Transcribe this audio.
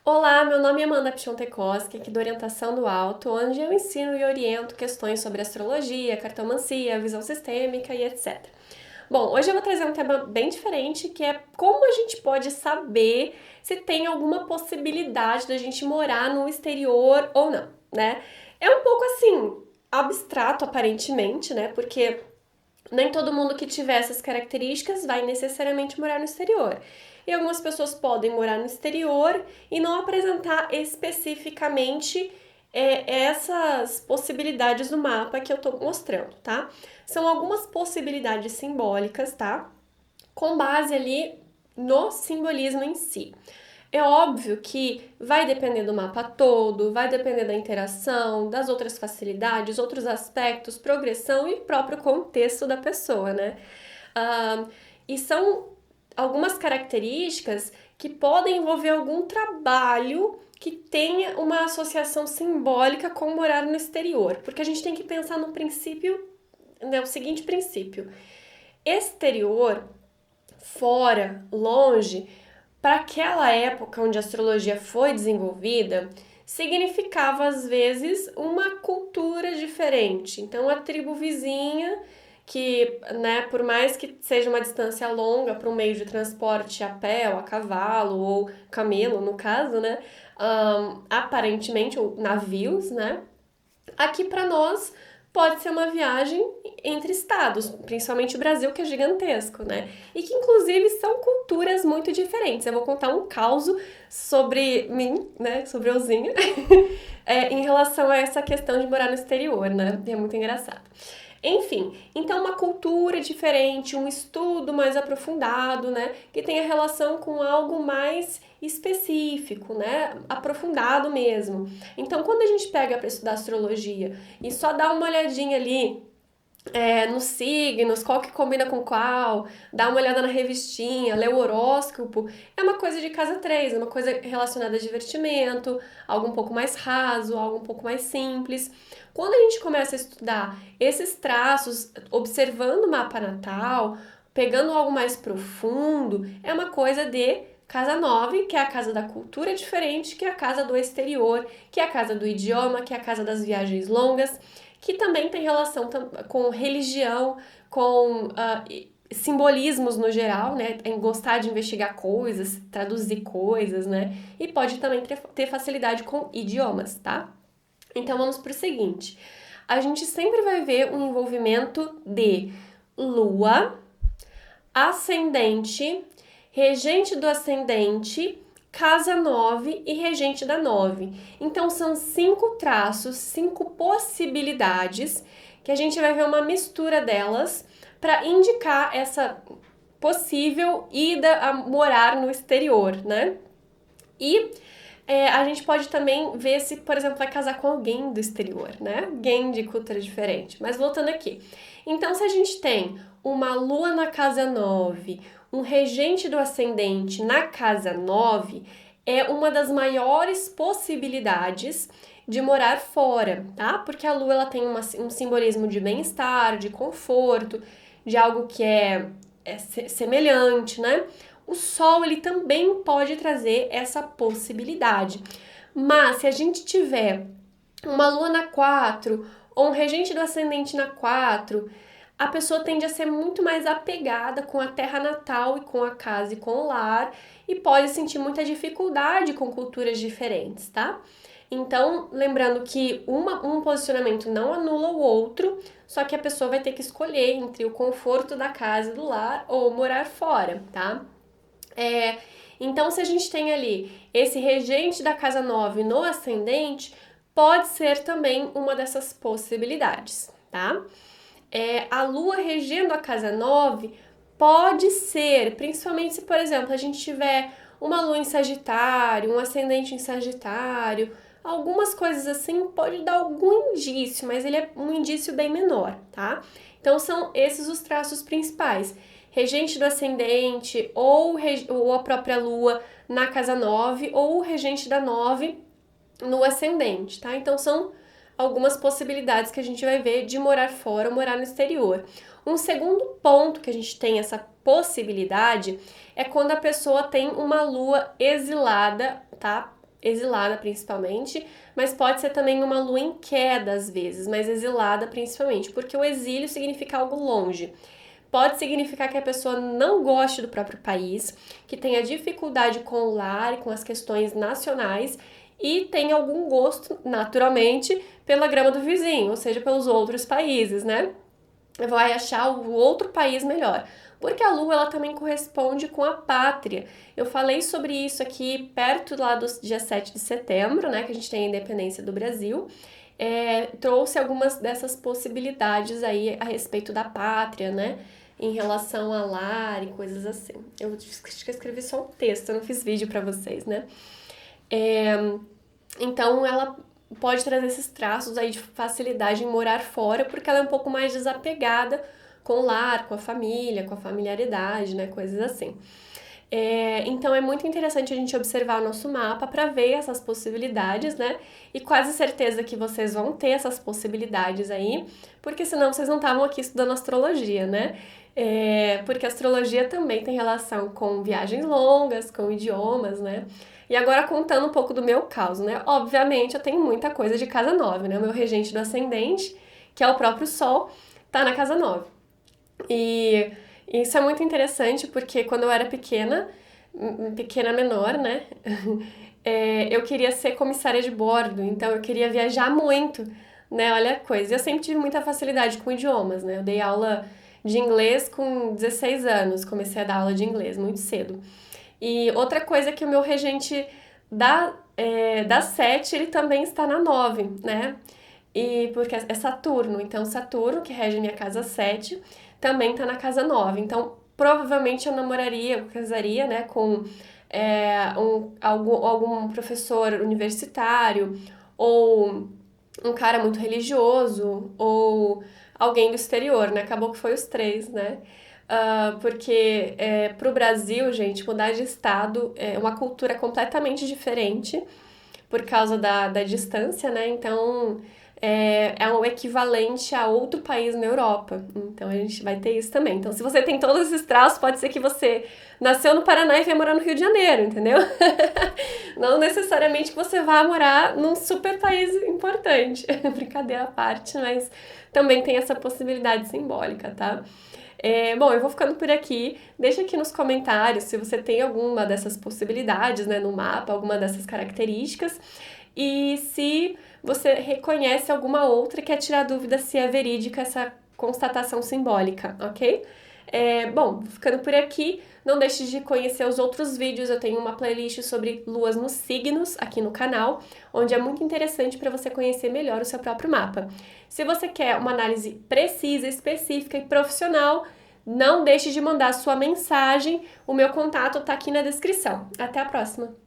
Olá, meu nome é Amanda Piontekowski, aqui do Orientação do Alto, onde eu ensino e oriento questões sobre astrologia, cartomancia, visão sistêmica e etc. Bom, hoje eu vou trazer um tema bem diferente, que é como a gente pode saber se tem alguma possibilidade da gente morar no exterior ou não, né? É um pouco assim, abstrato aparentemente, né? Porque nem todo mundo que tiver essas características vai necessariamente morar no exterior. E algumas pessoas podem morar no exterior e não apresentar especificamente essas possibilidades do mapa que eu tô mostrando, tá? São algumas possibilidades simbólicas, tá? Com base ali no simbolismo em si. É óbvio que vai depender do mapa todo, vai depender da interação, das outras facilidades, outros aspectos, progressão e próprio contexto da pessoa, né? Ah, e são algumas características que podem envolver algum trabalho que tenha uma associação simbólica com morar no exterior, porque a gente tem que pensar no princípio, né, o seguinte princípio: exterior, fora, longe, para aquela época onde a astrologia foi desenvolvida, significava às vezes uma cultura diferente. Então a tribo vizinha, que, né, por mais que seja uma distância longa para um meio de transporte a pé, ou a cavalo ou camelo, no caso, né, aparentemente, ou navios, né, aqui para nós pode ser uma viagem entre estados, principalmente o Brasil, que é gigantesco, né? E que inclusive são culturas muito diferentes. Eu vou contar um caso sobre mim, né? Sobre euzinha, em relação a essa questão de morar no exterior, né? É muito engraçado. Enfim, então uma cultura diferente, um estudo mais aprofundado, né, que tenha relação com algo mais específico, né, aprofundado mesmo. Então, quando a gente pega para estudar astrologia e só dá uma olhadinha ali nos signos, qual que combina com qual, dá uma olhada na revistinha, lê o horóscopo, é uma coisa de casa 3, é uma coisa relacionada a divertimento, algo um pouco mais raso, algo um pouco mais simples. Quando a gente começa a estudar esses traços, observando o mapa natal, pegando algo mais profundo, é uma coisa de casa 9, que é a casa da cultura diferente, que é a casa do exterior, que é a casa do idioma, que é a casa das viagens longas, que também tem relação com religião, com simbolismos no geral, né? Em gostar de investigar coisas, traduzir coisas, né? E pode também ter facilidade com idiomas, tá? Então vamos para o seguinte: a gente sempre vai ver um envolvimento de lua, ascendente, regente do ascendente, casa 9 e regente da 9. Então são 5 traços, 5 possibilidades que a gente vai ver uma mistura delas para indicar essa possível ida a morar no exterior, né? E a gente pode também ver se, por exemplo, vai casar com alguém do exterior, né? Alguém de cultura diferente. Mas voltando aqui. Então, se a gente tem uma lua na casa 9, um regente do ascendente na casa 9, é uma das maiores possibilidades de morar fora, tá? Porque a lua ela tem um simbolismo de bem-estar, de conforto, de algo que é semelhante, né? O Sol ele também pode trazer essa possibilidade. Mas se a gente tiver uma lua na 4 ou um regente do ascendente na 4, a pessoa tende a ser muito mais apegada com a terra natal e com a casa e com o lar e pode sentir muita dificuldade com culturas diferentes, tá? Então, lembrando que um posicionamento não anula o outro, só que a pessoa vai ter que escolher entre o conforto da casa e do lar ou morar fora, tá? É, então, se a gente tem ali esse regente da casa 9 no ascendente, pode ser também uma dessas possibilidades, tá? A lua regendo a casa 9 pode ser, principalmente se, por exemplo, a gente tiver uma lua em Sagitário, um ascendente em Sagitário, algumas coisas assim pode dar algum indício, mas ele é um indício bem menor, tá? Então são esses os traços principais: regente do ascendente, ou a própria lua na casa 9, ou o regente da 9 no ascendente, tá? Então são algumas possibilidades que a gente vai ver de morar fora ou morar no exterior. Um segundo ponto que a gente tem essa possibilidade é quando a pessoa tem uma lua exilada, tá? exilada principalmente, mas pode ser também uma lua em queda às vezes, mas exilada principalmente, porque o exílio significa algo longe. Pode significar que a pessoa não goste do próprio país, que tenha dificuldade com o lar e com as questões nacionais e tem algum gosto, naturalmente, pela grama do vizinho, ou seja, pelos outros países, né? Vai achar o outro país melhor. Porque a Lua, ela também corresponde com a pátria. Eu falei sobre isso aqui perto lá do dia 7 de setembro, né, que a gente tem a independência do Brasil. Trouxe algumas dessas possibilidades aí a respeito da pátria, né, em relação a lar e coisas assim. Eu acho que escrevi só um texto, eu não fiz vídeo para vocês, né. Então, ela pode trazer esses traços aí de facilidade em morar fora, porque ela é um pouco mais desapegada com o lar, com a família, com a familiaridade, né, coisas assim. Então é muito interessante a gente observar o nosso mapa para ver essas possibilidades, né? E quase certeza que vocês vão ter essas possibilidades aí, porque senão vocês não estavam aqui estudando astrologia, né? Porque a astrologia também tem relação com viagens longas, com idiomas, né? E agora contando um pouco do meu caso, né? Obviamente eu tenho muita coisa de casa 9, né? O meu regente do ascendente, que é o próprio Sol, tá na casa 9. E isso é muito interessante porque quando eu era pequena menor, né? Eu queria ser comissária de bordo, então eu queria viajar muito, né? Olha a coisa. Eu sempre tive muita facilidade com idiomas, né? Eu dei aula de inglês com 16 anos, comecei a dar aula de inglês muito cedo. E outra coisa é que o meu regente da 7, ele também está na 9, né? E porque é Saturno, então Saturno, que rege minha casa 7, também tá na casa 9. Então, provavelmente eu casaria, né, com algum professor universitário, ou um cara muito religioso, ou alguém do exterior, né? Acabou que foi os três, né? Porque pro Brasil, gente, mudar de estado é uma cultura completamente diferente por causa da distância, né? Então, é o equivalente a outro país na Europa. Então, a gente vai ter isso também. Então, se você tem todos esses traços, pode ser que você nasceu no Paraná e vai morar no Rio de Janeiro, entendeu? Não necessariamente que você vá morar num super país importante. Brincadeira à parte, mas também tem essa possibilidade simbólica, tá? Bom, eu vou ficando por aqui. Deixa aqui nos comentários se você tem alguma dessas possibilidades, né, no mapa, alguma dessas características. E se você reconhece alguma outra, quer tirar dúvida se é verídica essa constatação simbólica, ok? Bom, ficando por aqui, não deixe de conhecer os outros vídeos. Eu tenho uma playlist sobre luas nos signos aqui no canal, onde é muito interessante para você conhecer melhor o seu próprio mapa. Se você quer uma análise precisa, específica e profissional, não deixe de mandar sua mensagem. O meu contato está aqui na descrição. Até a próxima!